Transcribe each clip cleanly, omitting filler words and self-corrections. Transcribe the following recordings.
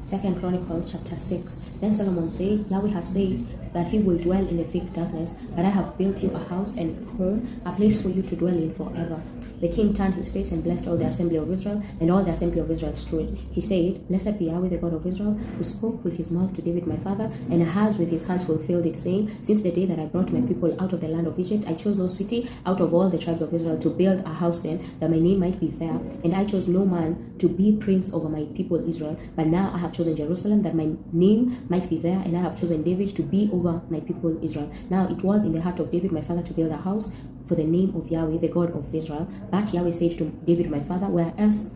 2 Chronicles chapter 6. Then Solomon said, Yahweh has said that he will dwell in the thick darkness, but I have built you a house and home, a place for you to dwell in forever. The king turned his face and blessed all the assembly of Israel, and all the assembly of Israel stood. He said, Blessed be Yahweh, the God of Israel, who spoke with his mouth to David my father, and has with his hands fulfilled it, saying, Since the day that I brought my people out of the land of Egypt, I chose no city out of all the tribes of Israel to build a house in, that my name might be there. And I chose no man to be prince over my people Israel. But now I have chosen Jerusalem, that my name might be there, and I have chosen David to be over my people Israel. Now it was in the heart of David my father to build a house for the name of Yahweh, the God of Israel. But Yahweh said to David my father, Whereas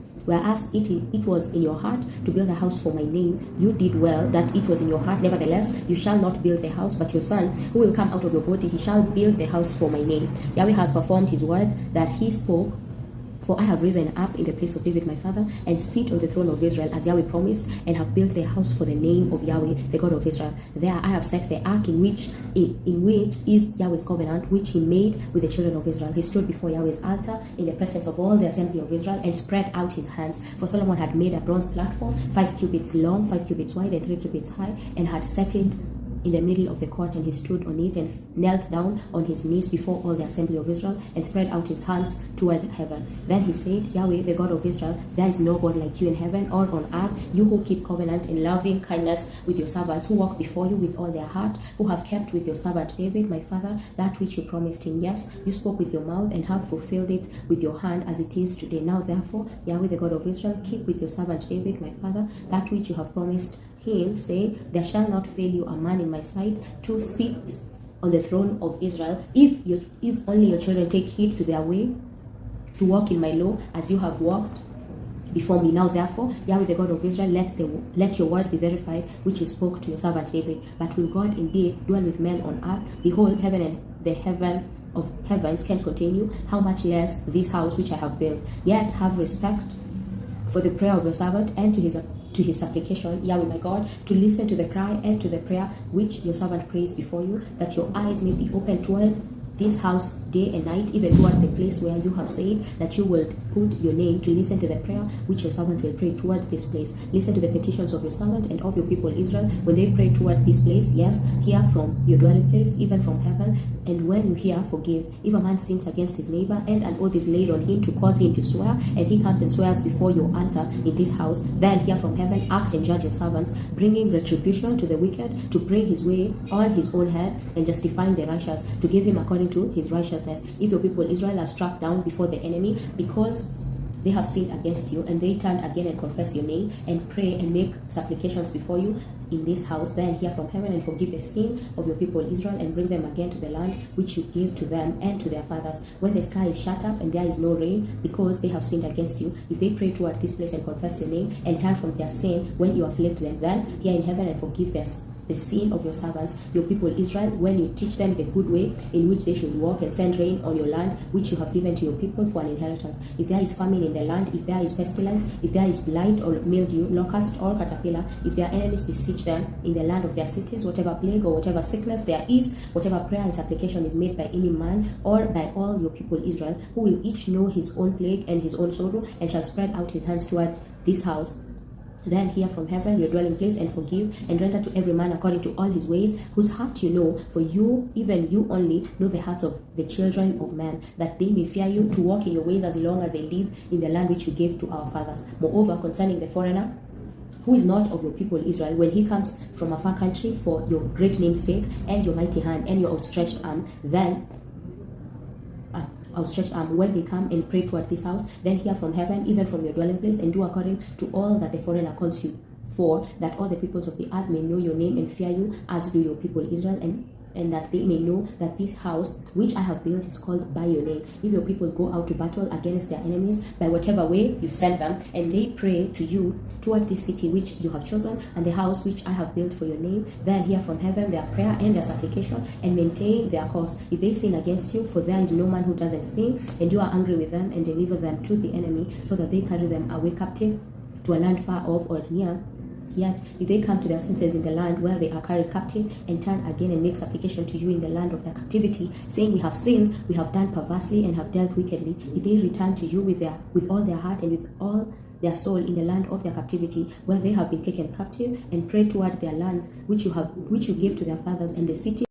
it was in your heart to build a house for my name, you did well that it was in your heart. Nevertheless, you shall not build the house, but your son, who will come out of your body, he shall build the house for my name. Yahweh has performed his word that he spoke. For I have risen up in the place of David my father, and sit on the throne of Israel, as Yahweh promised, and have built the house for the name of Yahweh, the God of Israel. There I have set the ark in which is Yahweh's covenant, which he made with the children of Israel. He stood before Yahweh's altar in the presence of all the assembly of Israel, and spread out his hands. For Solomon had made a bronze platform, 5 cubits long, 5 cubits wide, and 3 cubits high, and had set it in the middle of the court, and he stood on it and knelt down on his knees before all the assembly of Israel, and spread out his hands toward heaven. Then he said, Yahweh, the God of Israel, there is no God like you in heaven or on earth, you who keep covenant in loving kindness with your servants, who walk before you with all their heart, who have kept with your servant David my father that which you promised him. Yes, you spoke with your mouth and have fulfilled it with your hand, as it is today. Now therefore, Yahweh, the God of Israel, keep with your servant David my father that which you have promised him, say, There shall not fail you a man in my sight to sit on the throne of Israel, if only your children take heed to their way, to walk in my law, as you have walked before me. Now therefore, Yahweh the God of Israel, let your word be verified, which you spoke to your servant David. But will God indeed dwell with men on earth? Behold, heaven and the heaven of heavens can contain you, how much less this house which I have built. Yet have respect for the prayer of your servant, and to his supplication, Yahweh my God, to listen to the cry and to the prayer which your servant prays before you, that your eyes may be open toward this house day and night, even toward the place where you have said that you will put your name, to listen to the prayer which your servant will pray toward this place. Listen to the petitions of your servant and of your people Israel when they pray toward this place. Yes, hear from your dwelling place, even from heaven. And when you hear, forgive. If a man sins against his neighbor, and an oath is laid on him to cause him to swear, and he comes and swears before your altar in this house, then hear from heaven, act and judge your servants, bringing retribution to the wicked, to bring his way on his own head, and justifying the righteous, to give him according to his righteousness. If your people Israel are struck down before the enemy, because they have sinned against you, and they turn again and confess your name, and pray and make supplications before you in this house, then hear from heaven and forgive the sin of your people Israel, and bring them again to the land which you gave to them and to their fathers. When the sky is shut up and there is no rain, because they have sinned against you, if they pray toward this place and confess your name, and turn from their sin when you afflict them, then hear in heaven and forgive the sin of your servants, your people Israel, when you teach them the good way in which they should walk, and send rain on your land which you have given to your people for an inheritance. If there is famine in the land, if there is pestilence, if there is blight or mildew, locust or caterpillar, if their enemies besiege them in the land of their cities, whatever plague or whatever sickness there is, whatever prayer and supplication is made by any man or by all your people Israel, who will each know his own plague and his own sorrow, and shall spread out his hands toward this house, then hear from heaven your dwelling place, and forgive, and render to every man according to all his ways, whose heart you know, for you, even you only, know the hearts of the children of man, that they may fear you, to walk in your ways as long as they live in the land which you gave to our fathers. Moreover, concerning the foreigner, who is not of your people Israel, when he comes from a far country for your great name's sake, and your mighty hand, and your outstretched arm, when they come and pray toward this house, then hear from heaven, even from your dwelling place, and do according to all that the foreigner calls you for, that all the peoples of the earth may know your name and fear you, as do your people Israel, and that they may know that this house which I have built is called by your name. If your people go out to battle against their enemies by whatever way you send them, and they pray to you toward this city which you have chosen, and the house which I have built for your name, then hear from heaven their prayer and their supplication, and maintain their cause. If they sin against you, for there is no man who doesn't sin, and you are angry with them, and deliver them to the enemy, so that they carry them away captive to a land far off or near, Yet, if they come to their senses in the land where they are carried captive, and turn again and make supplication to you in the land of their captivity, saying, we have sinned, we have done perversely, and have dealt wickedly, if they return to you with all their heart and with all their soul in the land of their captivity, where they have been taken captive, and pray toward their land which you gave to their fathers, and the city